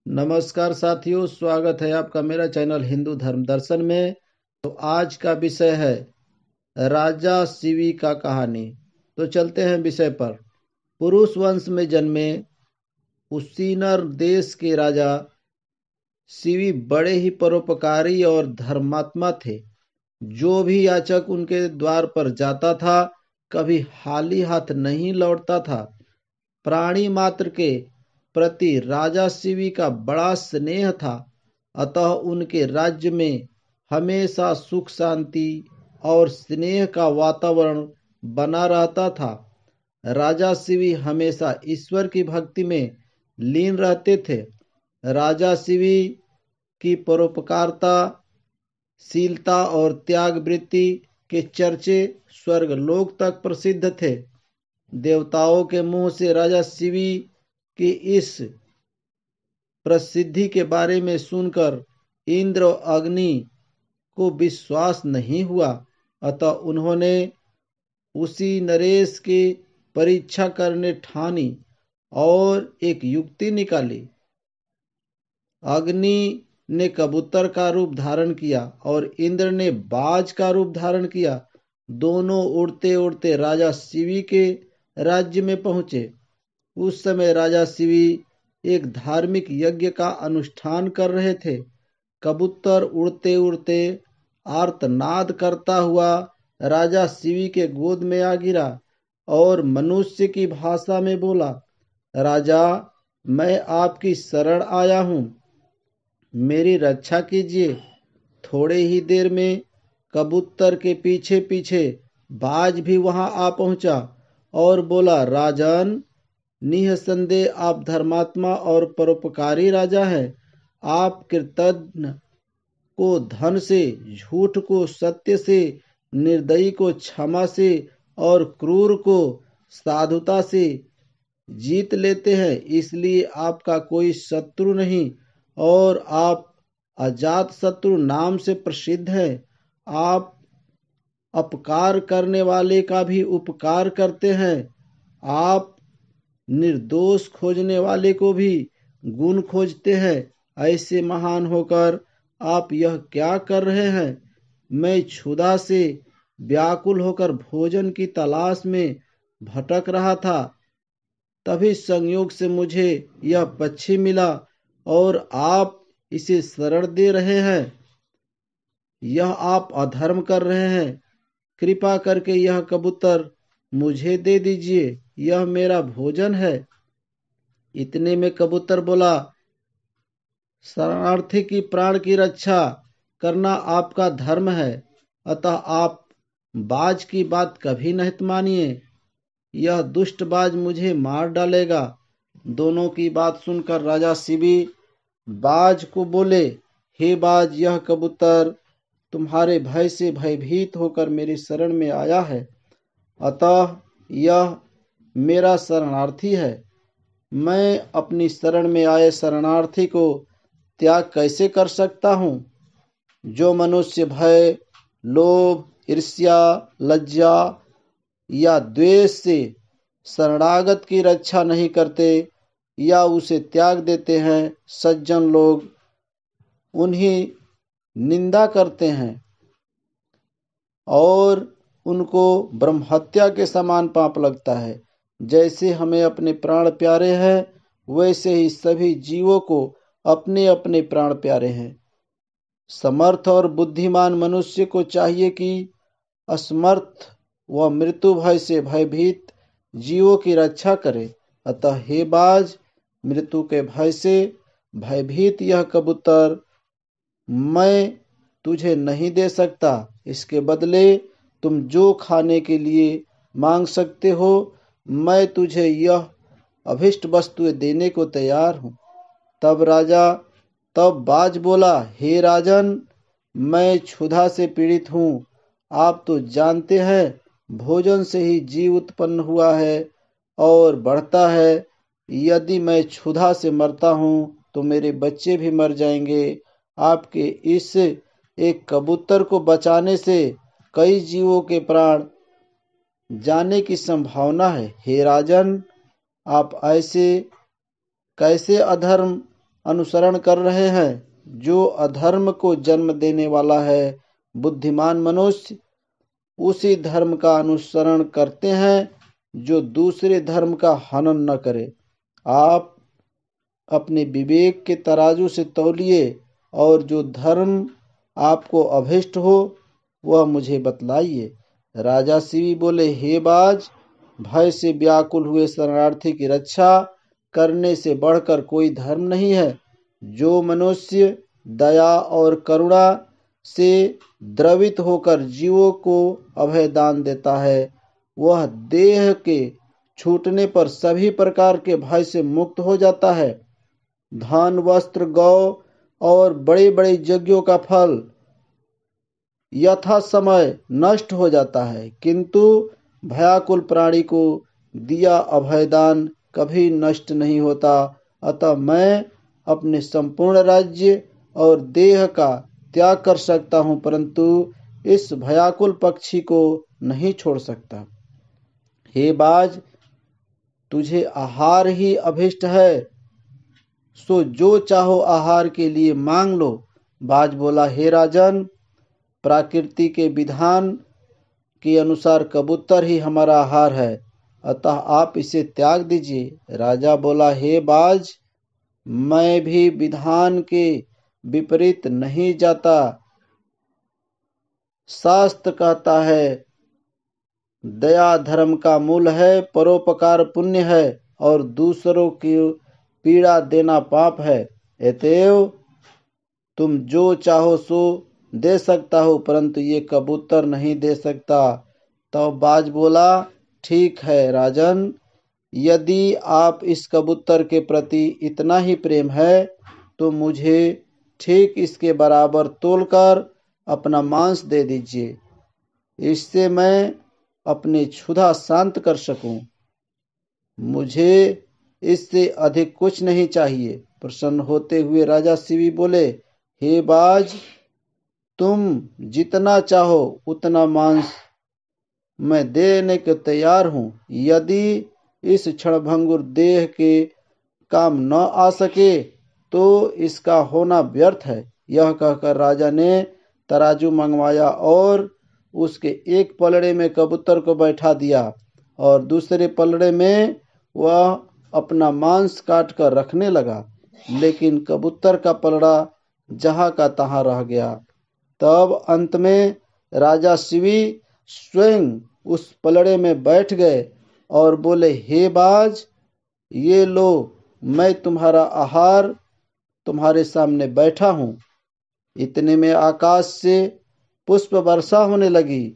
नमस्कार साथियों, स्वागत है आपका मेरा चैनल हिंदू धर्म दर्शन में। तो आज का विषय है राजा शिवी का कहानी। तो चलते हैं विषय पर। पुरुष वंश में जन्मे उसीनर देश के राजा शिवी बड़े ही परोपकारी और धर्मात्मा थे। जो भी याचक उनके द्वार पर जाता था, कभी खाली हाथ नहीं लौटता था। प्राणी मात्र के प्रति राजा शिवी का बड़ा स्नेह था, अतः उनके राज्य में हमेशा सुख शांति और स्नेह का वातावरण बना रहता था। राजा शिवी हमेशा ईश्वर की भक्ति में लीन रहते थे। राजा शिवी की परोपकारता, शीलता और त्याग वृत्ति के चर्चे स्वर्ग लोक तक प्रसिद्ध थे। देवताओं के मुंह से राजा शिवी की इस प्रसिद्धि के बारे में सुनकर इंद्र और अग्नि को विश्वास नहीं हुआ, अतः उन्होंने उसी नरेश की परीक्षा करने ठानी और एक युक्ति निकाली। अग्नि ने कबूतर का रूप धारण किया और इंद्र ने बाज का रूप धारण किया। दोनों उड़ते उड़ते राजा शिवी के राज्य में पहुंचे। उस समय राजा शिवी एक धार्मिक यज्ञ का अनुष्ठान कर रहे थे। कबूतर उड़ते उड़ते आर्तनाद करता हुआ राजा शिवी के गोद में आ गिरा और मनुष्य की भाषा में बोला, राजा, मैं आपकी शरण आया हूँ, मेरी रक्षा कीजिए। थोड़े ही देर में कबूतर के पीछे पीछे बाज भी वहां आ पहुंचा और बोला, राजन, निसंदेह आप धर्मात्मा और परोपकारी राजा हैं। आप कृतज्ञ को धन से, झूठ को सत्य से, निर्दयी को क्षमा से और क्रूर को साधुता से जीत लेते हैं। इसलिए आपका कोई शत्रु नहीं और आप अजात शत्रु नाम से प्रसिद्ध हैं। आप अपकार करने वाले का भी उपकार करते हैं। आप निर्दोष खोजने वाले को भी गुण खोजते हैं। ऐसे महान होकर आप यह क्या कर रहे हैं? मैं क्षुधा से व्याकुल होकर भोजन की तलाश में भटक रहा था। तभी संयोग से मुझे यह पक्षी मिला और आप इसे शरण दे रहे हैं। यह आप अधर्म कर रहे हैं। कृपा करके यह कबूतर मुझे दे दीजिए, यह मेरा भोजन है। इतने में कबूतर बोला, शरणार्थी की प्राण की रक्षा करना आपका धर्म है, अतः आप बाज की बात कभी नहीं मानिए। यह दुष्ट बाज मुझे मार डालेगा। दोनों की बात सुनकर राजा शिवी बाज को बोले, हे बाज, यह कबूतर तुम्हारे भय से भयभीत होकर मेरी शरण में आया है, अतः यह मेरा शरणार्थी है। मैं अपनी शरण में आए शरणार्थी को त्याग कैसे कर सकता हूँ? जो मनुष्य भय, लोभ, ईर्ष्या, लज्जा या द्वेष से शरणागत की रक्षा नहीं करते या उसे त्याग देते हैं, सज्जन लोग उन्हें निंदा करते हैं और उनको ब्रह्महत्या के समान पाप लगता है। जैसे हमें अपने प्राण प्यारे हैं, वैसे ही सभी जीवों को अपने अपने प्राण प्यारे हैं। समर्थ और बुद्धिमान मनुष्य को चाहिए कि असमर्थ व मृत्यु भय से भयभीत जीवों की रक्षा करे। अतः हे बाज, मृत्यु के भय से भयभीत यह कबूतर मैं तुझे नहीं दे सकता। इसके बदले तुम जो खाने के लिए मांग सकते हो, मैं तुझे यह अभिष्ट वस्तुएं देने को तैयार हूँ। तब बाज बोला, हे राजन, मैं क्षुधा से पीड़ित हूँ। आप तो जानते हैं, भोजन से ही जीव उत्पन्न हुआ है और बढ़ता है। यदि मैं क्षुधा से मरता हूँ तो मेरे बच्चे भी मर जाएंगे। आपके इस एक कबूतर को बचाने से कई जीवों के प्राण जाने की संभावना है। हे राजन, आप ऐसे कैसे अधर्म अनुसरण कर रहे हैं, जो अधर्म को जन्म देने वाला है। बुद्धिमान मनुष्य उसी धर्म का अनुसरण करते हैं जो दूसरे धर्म का हनन न करे। आप अपने विवेक के तराजू से तौलिए और जो धर्म आपको अभिष्ट हो वह मुझे बतलाइए। राजा शिवी बोले, हे बाज, भय से व्याकुल हुए शरणार्थी की रक्षा करने से बढ़कर कोई धर्म नहीं है। जो मनुष्य दया और करुणा से द्रवित होकर जीवों को अभय दान देता है, वह देह के छूटने पर सभी प्रकार के भय से मुक्त हो जाता है। धन, वस्त्र, गौ और बड़े बड़े यज्ञों का फल यथा समय नष्ट हो जाता है, किंतु भयाकुल प्राणी को दिया अभयदान कभी नष्ट नहीं होता। अतः मैं अपने संपूर्ण राज्य और देह का त्याग कर सकता हूँ, परंतु इस भयाकुल पक्षी को नहीं छोड़ सकता। हे बाज, तुझे आहार ही अभिष्ट है, सो जो चाहो आहार के लिए मांग लो। बाज बोला, हे राजन, प्रकृति के विधान के अनुसार कबूतर ही हमारा आहार है, अतः आप इसे त्याग दीजिए। राजा बोला, हे बाज, मैं भी विधान के विपरीत नहीं जाता। शास्त्र कहता है, दया धर्म का मूल है, परोपकार पुण्य है और दूसरों की पीड़ा देना पाप है। अतएव तुम जो चाहो सो दे सकता हो, परंतु ये कबूतर नहीं दे सकता। तो बाज बोला, ठीक है राजन, यदि आप इस कबूतर के प्रति इतना ही प्रेम है तो मुझे ठीक इसके बराबर तोलकर अपना मांस दे दीजिए, इससे मैं अपनी क्षुधा शांत कर सकूं। मुझे इससे अधिक कुछ नहीं चाहिए। प्रसन्न होते हुए राजा शिवी बोले, हे बाज, तुम जितना चाहो उतना मांस मैं देने के तैयार हूँ। यदि इस क्षणभंगुर देह के काम न आ सके तो इसका होना व्यर्थ है। यह कहकर राजा ने तराजू मंगवाया और उसके एक पलड़े में कबूतर को बैठा दिया और दूसरे पलड़े में वह अपना मांस काट कर रखने लगा, लेकिन कबूतर का पलड़ा जहाँ का तहाँ रह गया। तब अंत में राजा शिवी स्वयं उस पलड़े में बैठ गए और बोले, हे बाज, ये लो, मैं तुम्हारा आहार तुम्हारे सामने बैठा हूँ। इतने में आकाश से पुष्प वर्षा होने लगी,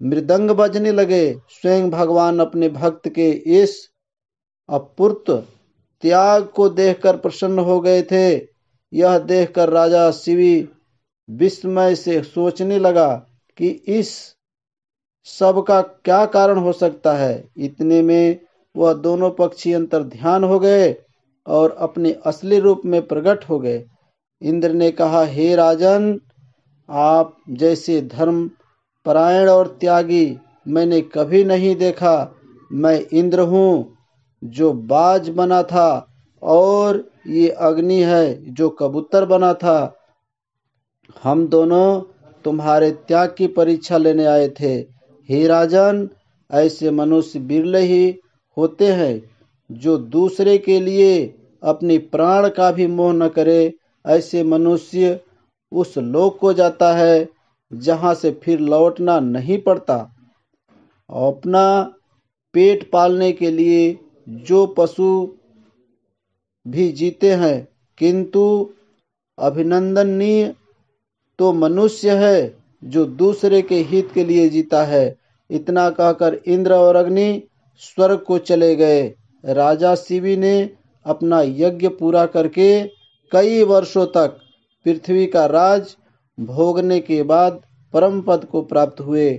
मृदंग बजने लगे। स्वयं भगवान अपने भक्त के इस अपूर्त त्याग को देखकर प्रसन्न हो गए थे। यह देखकर राजा शिवी विस्मय से सोचने लगा कि इस सब का क्या कारण हो सकता है। इतने में वह दोनों पक्षी अंतर ध्यान हो गए और अपने असली रूप में प्रकट हो गए। इंद्र ने कहा, हे राजन, आप जैसे धर्म परायण और त्यागी मैंने कभी नहीं देखा। मैं इंद्र हूँ जो बाज बना था और ये अग्नि है जो कबूतर बना था। हम दोनों तुम्हारे त्याग की परीक्षा लेने आए थे। हे राजन, ऐसे मनुष्य बिरले ही होते हैं जो दूसरे के लिए अपनी प्राण का भी मोह न करे। ऐसे मनुष्य उस लोक को जाता है जहाँ से फिर लौटना नहीं पड़ता। अपना पेट पालने के लिए जो पशु भी जीते हैं, किंतु अभिनंदनीय तो मनुष्य है जो दूसरे के हित के लिए जीता है। इतना कहकर इंद्र और अग्नि स्वर्ग को चले गए। राजा शिवी ने अपना यज्ञ पूरा करके कई वर्षों तक पृथ्वी का राज भोगने के बाद परम पद को प्राप्त हुए।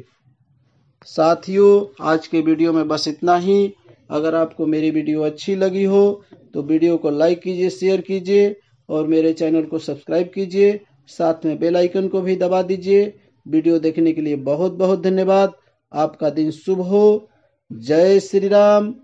साथियों, आज के वीडियो में बस इतना ही। अगर आपको मेरी वीडियो अच्छी लगी हो तो वीडियो को लाइक कीजिए, शेयर कीजिए और मेरे चैनल को सब्सक्राइब कीजिए। साथ में बेल आइकन को भी दबा दीजिए। वीडियो देखने के लिए बहुत बहुत धन्यवाद। आपका दिन शुभ हो। जय श्री राम।